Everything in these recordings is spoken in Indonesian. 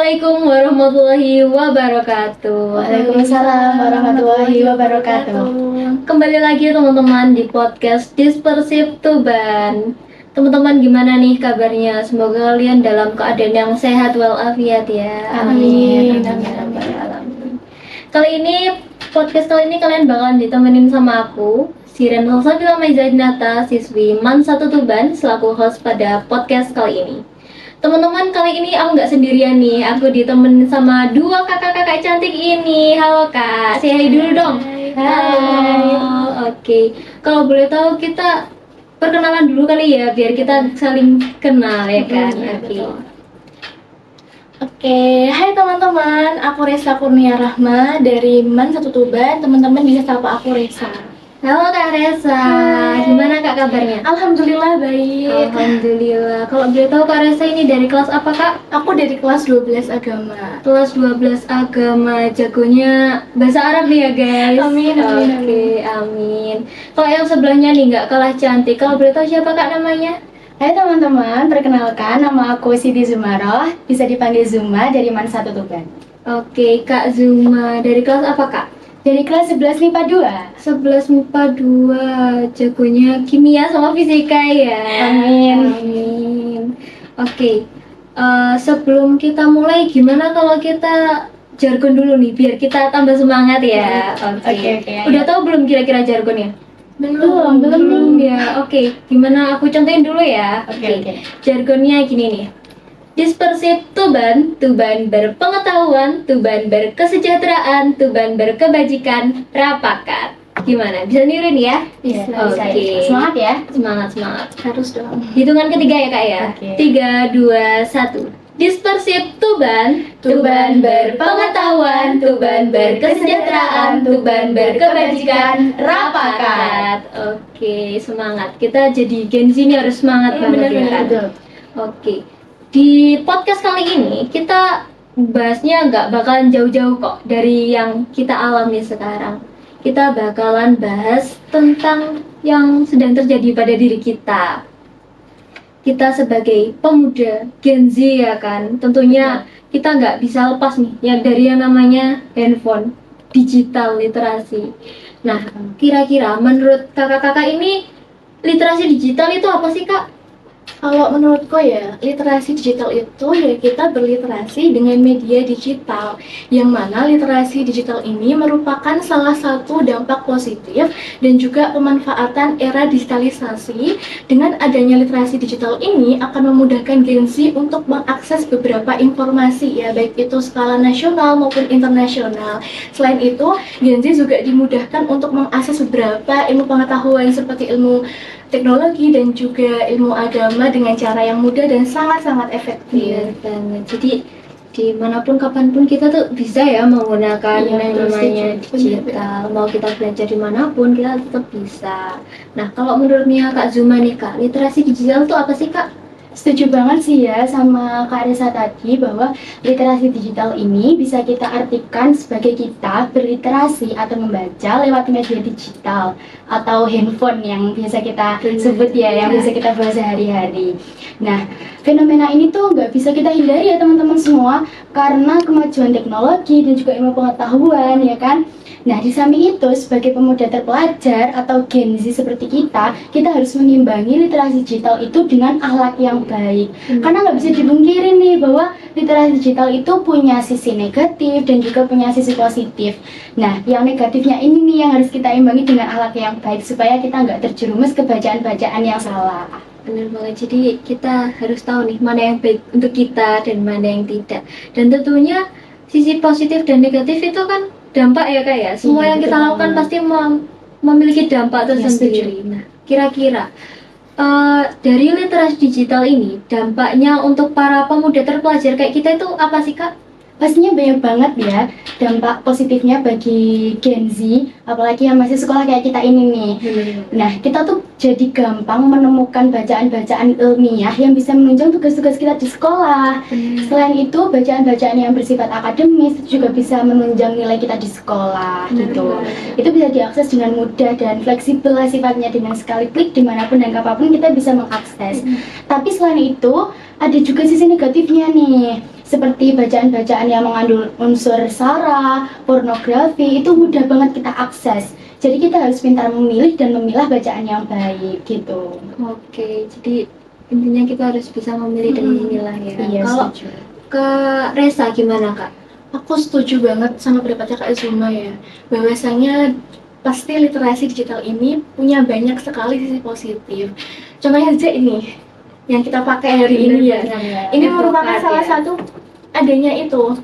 Assalamualaikum warahmatullahi wabarakatuh. Waalaikumsalam warahmatullahi wabarakatuh. Kembali lagi teman-teman di podcast Dispersif Tuban. Teman-teman gimana nih kabarnya? Semoga kalian dalam keadaan yang sehat walafiat ya. Amin. Kali ini kalian bakalan ditemenin sama aku, Siren Salsabila Maizainata, siswi MAN 1 Tuban, selaku host pada podcast kali ini. Teman-teman, kali ini aku nggak sendirian nih, aku ditemenin sama dua kakak-kakak cantik ini. Halo kak, say hi dulu dong. Hai. Oke. Kalau boleh tahu kita perkenalan dulu kali ya, biar kita saling kenal ya kan. Oke, hai teman-teman, aku Resa Kurnia Rahma dari MAN 1 Tuban. Teman-teman bisa sapa aku Resa. Halo Kak Resa, Hai. gimana Kak kabarnya? Alhamdulillah baik. Alhamdulillah. Kalau boleh tahu Kak Resa ini dari kelas apa Kak? Aku dari kelas 12 agama. Kelas 12 agama, jagonya bahasa Arab nih ya guys. Amin, amin, Oke, amin. Kalau yang sebelahnya nih nggak kalah cantik, kalau boleh tahu siapa Kak namanya? Hai teman-teman, perkenalkan nama aku Siti Zumaroh, bisa dipanggil Zuma dari MAN 1 Tuban. Oke, Kak Zuma, dari kelas apa Kak? Dari kelas 11 MIPA 2. 11 MIPA 2, jagonya kimia sama fisika ya. Amin. Amin. Oke, sebelum kita mulai, gimana kalau kita jargon dulu nih, biar kita tambah semangat ya. Oke. Udah tahu belum kira-kira jargonnya? Belum. Ya. Oke, gimana aku contohin dulu ya. Oke. Jargonnya gini nih. Dispersif Tuban, Tuban berpengetahuan, Tuban berkesejahteraan, Tuban berkebajikan, rapakat. Gimana? Bisa niruin ya? Bisa. Oke. Semangat ya. Semangat. Harus dong. Hitungan ketiga ya Kak ya. Oke. 3, 2, 1. Dispersif Tuban, Tuban berpengetahuan, Tuban berkesejahteraan, Tuban berkebajikan, rapakat. Oke, semangat. Kita jadi Gen Z ini harus semangat banget ya kan? Oke. Di podcast kali ini kita bahasnya nggak bakalan jauh-jauh kok dari yang kita alami sekarang. Kita bakalan bahas tentang yang sedang terjadi pada diri kita. Kita sebagai pemuda Gen Z ya kan, tentunya kita nggak bisa lepas nih ya dari yang namanya handphone, digital literasi. Nah, kira-kira menurut kakak-kakak ini literasi digital itu apa sih Kak? Kalau menurutku ya, literasi digital itu ya kita berliterasi dengan media digital, yang mana literasi digital ini merupakan salah satu dampak positif dan juga pemanfaatan era digitalisasi. Dengan adanya literasi digital ini akan memudahkan Gen Z untuk mengakses beberapa informasi ya, baik itu skala nasional maupun internasional. Selain itu, Gen Z juga dimudahkan untuk mengakses beberapa ilmu pengetahuan seperti ilmu teknologi dan juga ilmu agama dengan cara yang mudah dan sangat-sangat efektif. Banget. Jadi dimanapun kapanpun kita tuh bisa ya menggunakan yang namanya digital. Mau kita belajar dimanapun kita tetap bisa. Nah, kalau menurutnya Kak Zuma nih Kak, literasi digital tuh apa sih Kak? Setuju banget sih ya sama Kak Resa tadi bahwa literasi digital ini bisa kita artikan sebagai kita berliterasi atau membaca lewat media digital atau handphone yang biasa kita sebut ya, yang bisa kita bahas sehari-hari. Nah, fenomena ini tuh nggak bisa kita hindari ya teman-teman semua karena kemajuan teknologi dan juga ilmu pengetahuan ya kan. Nah, di samping itu, sebagai pemuda terpelajar atau Gen Z seperti kita harus mengimbangi literasi digital itu dengan akhlak yang baik. Karena nggak bisa dipungkiri nih bahwa literasi digital itu punya sisi negatif dan juga punya sisi positif. Nah, yang negatifnya ini nih yang harus kita imbangi dengan akhlak yang baik supaya kita nggak terjerumus ke bacaan-bacaan yang salah. Benar banget, jadi kita harus tahu nih mana yang baik untuk kita dan mana yang tidak. Dan tentunya sisi positif dan negatif itu kan dampak ya Kak ya. Semua yang kita lakukan pasti memiliki dampak tersendiri. Nah, kira-kira dari literasi digital ini dampaknya untuk para pemuda terpelajar kayak kita itu apa sih Kak? Pastinya banyak banget ya dampak positifnya bagi Gen Z, apalagi yang masih sekolah kayak kita ini nih. Nah, kita tuh jadi gampang menemukan bacaan-bacaan ilmiah yang bisa menunjang tugas-tugas kita di sekolah. Selain itu, bacaan-bacaan yang bersifat akademis juga bisa menunjang nilai kita di sekolah gitu. Itu bisa diakses dengan mudah dan fleksibel sifatnya, dengan sekali klik dimanapun dan kapanpun kita bisa mengakses. Tapi selain itu, ada juga sisi negatifnya nih. seperti bacaan-bacaan yang mengandung unsur sara, pornografi itu mudah banget kita akses. Jadi kita harus pintar memilih dan memilah bacaan yang baik gitu. Oke, jadi intinya kita harus bisa memilih dan memilah ya. Iya, Kalau setuju. Kak Resa gimana Kak? Aku setuju banget sama pendapatnya Kak Zuma ya, bahwasanya pasti literasi digital ini punya banyak sekali sisi positif. Contohnya aja ini, yang kita pakai hari ini ya. Ini merupakan salah satu adanya itu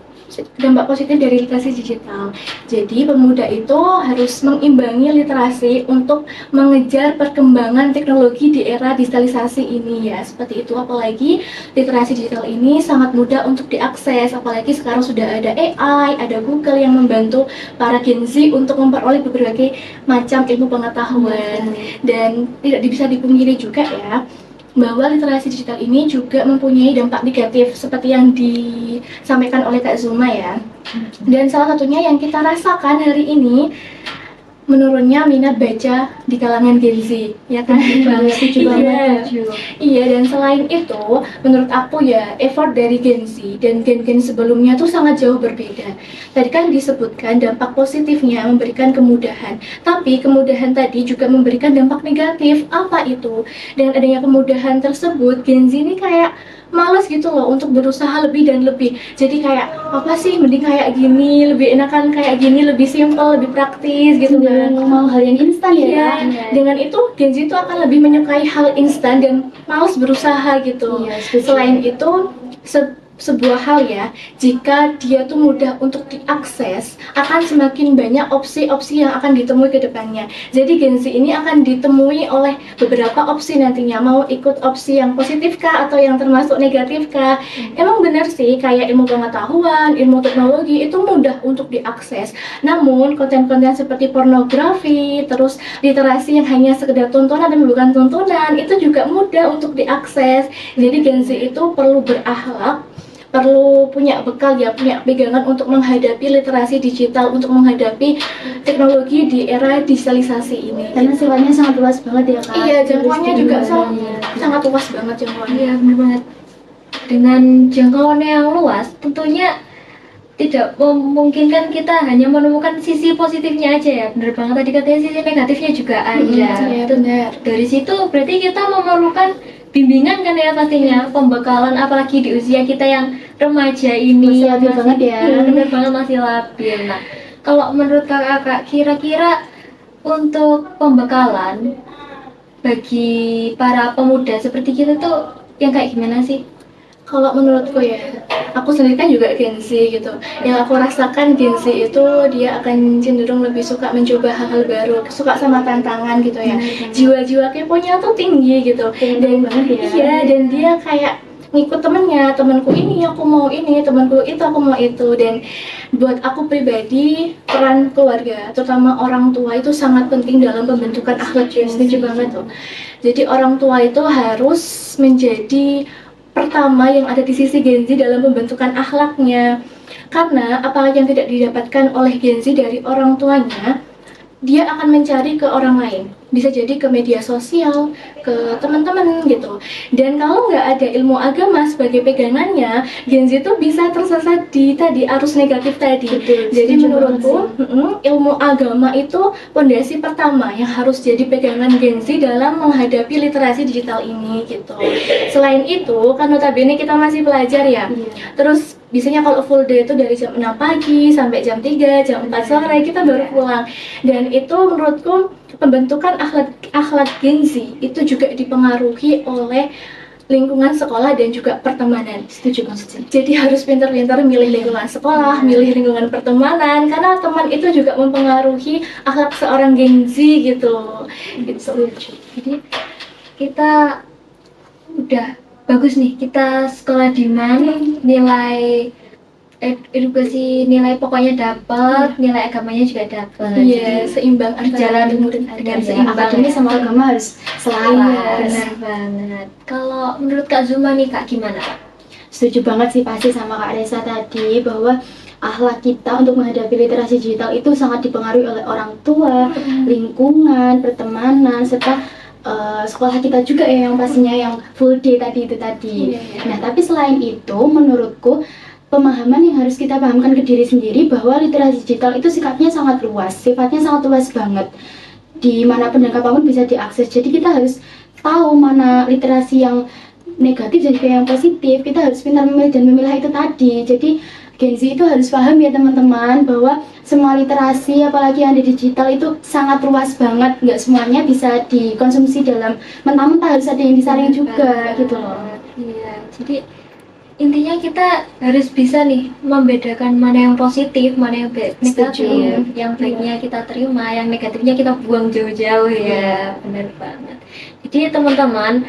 dampak positif dari literasi digital. Jadi pemuda itu harus mengimbangi literasi untuk mengejar perkembangan teknologi di era digitalisasi ini ya. Seperti itu, apalagi literasi digital ini sangat mudah untuk diakses, apalagi sekarang sudah ada AI, ada Google yang membantu para Gen Z untuk memperoleh berbagai macam ilmu pengetahuan. Dan tidak bisa dipungkiri juga ya, bahwa literasi digital ini juga mempunyai dampak negatif seperti yang disampaikan oleh Kak Zuma ya. Dan salah satunya yang kita rasakan hari ini, menurunnya minat baca di kalangan Gen Z, ya kan? Setuju banget. Iya, dan selain itu, menurut aku ya, effort dari Gen Z dan gen-gen sebelumnya tuh sangat jauh berbeda. Tadi kan disebutkan dampak positifnya memberikan kemudahan, tapi kemudahan tadi juga memberikan dampak negatif. Apa itu? Dengan adanya kemudahan tersebut, Gen Z ini kayak males gitu loh untuk berusaha lebih dan lebih. Jadi kayak apa sih, mending kayak gini, lebih enakan kayak gini, lebih simpel, lebih praktis gitu kan. Mau hal yang instan ya. Iya, dengan itu Gen Z itu akan lebih menyukai hal instan dan malas berusaha gitu. Iya, setuju. Selain itu, sebuah hal ya, jika dia tuh mudah untuk diakses, akan semakin banyak opsi-opsi yang akan ditemui ke depannya. Jadi Gen Z ini akan ditemui oleh beberapa opsi nantinya, mau ikut opsi yang positif kah atau yang termasuk negatif kah. Emang benar sih, kayak ilmu pengetahuan, ilmu teknologi itu mudah untuk diakses. Namun konten-konten seperti pornografi, terus literasi yang hanya sekedar tontonan tapi bukan tontonan, itu juga mudah untuk diakses. Jadi Gen Z itu perlu berakhlak, perlu punya bekal ya, punya pegangan untuk menghadapi literasi digital, untuk menghadapi teknologi di era digitalisasi ini. Karena sifatnya sangat luas banget ya Kak. Iya, jangkauannya juga Iya. sangat luas banget jangkauannya. Iya benar banget. Dengan jangkauan yang luas, tentunya tidak memungkinkan kita hanya menemukan sisi positifnya aja ya. Benar banget tadi katanya sisi negatifnya juga ada. Iya, benar. Dari situ berarti kita memerlukan bimbingan kan ya pastinya, pembekalan apalagi di usia kita yang remaja ini. Masih labil banget ya. Benar banget, masih labil. Nah, kalau menurut kakak kira-kira untuk pembekalan bagi para pemuda seperti kita tuh yang kayak gimana sih? Kalau menurutku ya, aku sendiri kan juga Gen Z gitu. Yang aku rasakan Gen Z itu dia akan cenderung lebih suka mencoba hal-hal baru, suka sama tantangan gitu ya. Jiwa-jiwa keponya tuh tinggi gitu. Dan iya, dan dia kayak ngikut temennya, temanku ini aku mau ini, temanku itu aku mau itu. Dan buat aku pribadi, peran keluarga, terutama orang tua itu sangat penting dalam pembentukan akhlak Gen Z. Setuju banget tuh. Jadi orang tua itu harus menjadi pertama yang ada di sisi Gen Z dalam pembentukan akhlaknya. Karena apa yang tidak didapatkan oleh Gen Z dari orang tuanya, dia akan mencari ke orang lain. Bisa jadi ke media sosial, ke teman-teman gitu. Dan kalau nggak ada ilmu agama sebagai pegangannya, Gen Z itu bisa tersesat di tadi arus negatif tadi. Jadi menurutku ilmu agama itu pondasi pertama yang harus jadi pegangan Gen Z dalam menghadapi literasi digital ini gitu. Selain itu, kan notabene kita masih belajar ya. Terus biasanya kalau full day itu dari jam 6 pagi sampai jam 3, jam 4 sore kita baru pulang. Dan itu menurutku pembentukan akhlak Gen Z itu juga dipengaruhi oleh lingkungan sekolah dan juga pertemanan. Setuju kan? Jadi harus pintar-pintar milih lingkungan sekolah, milih lingkungan pertemanan, karena teman itu juga mempengaruhi akhlak seorang Gen Z gitu. Jadi kita udah bagus nih, kita sekolah di mana, nilai edukasi, nilai pokoknya dapat, nilai agamanya juga dapat. Iya, seimbang antara ilmu dan agama. Akademis sama agama harus selaras. Benar banget. Kalau menurut Kak Zuma nih Kak, gimana Kak? Setuju banget sih pasti sama Kak Resa tadi, bahwa akhlak kita untuk menghadapi literasi digital itu sangat dipengaruhi oleh orang tua, lingkungan, pertemanan, serta sekolah kita juga ya, yang pastinya yang full day tadi itu tadi. Nah, tapi selain itu menurutku pemahaman yang harus kita pahamkan ke diri sendiri bahwa literasi digital itu sifatnya sangat luas banget. Dimanapun dan kapanpun bisa diakses. Jadi kita harus tahu mana literasi yang negatif dan juga yang positif. Kita harus pintar memilih dan memilah itu tadi. Jadi Gen Z itu harus paham ya teman-teman bahwa semua literasi apalagi yang ada di digital itu sangat luas banget. Nggak semuanya bisa dikonsumsi dalam mentah-mentah, harus ada yang disaring juga gitu loh. Iya, jadi intinya kita harus bisa nih membedakan mana yang positif, mana yang negatif. Setuju. Yang baiknya kita terima, yang negatifnya kita buang jauh-jauh ya. Benar banget. Jadi teman-teman,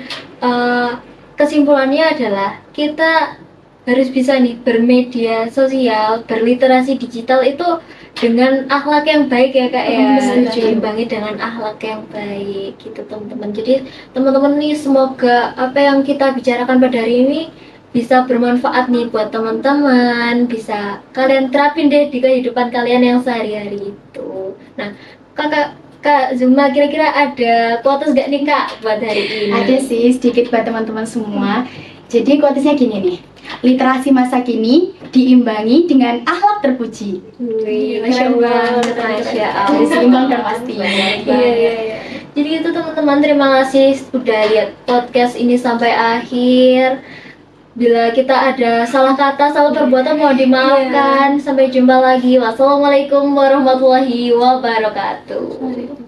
kesimpulannya adalah kita harus bisa nih bermedia sosial, berliterasi digital itu dengan akhlak yang baik ya kak ya. Setuju. Diimbangi dengan akhlak yang baik gitu teman-teman. Jadi teman-teman nih semoga apa yang kita bicarakan pada hari ini bisa bermanfaat nih buat teman-teman, bisa kalian terapin deh di kehidupan kalian yang sehari-hari itu. Nah, Kak Zuma kira-kira ada quotes gak nih Kak buat hari ini? Ada sih sedikit buat teman-teman semua. Jadi quotesnya gini nih. Literasi masa kini diimbangi dengan akhlak terpuji. Wih, Masya Allah. Masya Allah. Jadi seimbang dan pasti. Iya. Jadi itu teman-teman, terima kasih sudah lihat podcast ini sampai akhir. Bila kita ada salah kata, salah perbuatan mohon dimaafkan. Sampai jumpa lagi. Wassalamualaikum warahmatullahi wabarakatuh.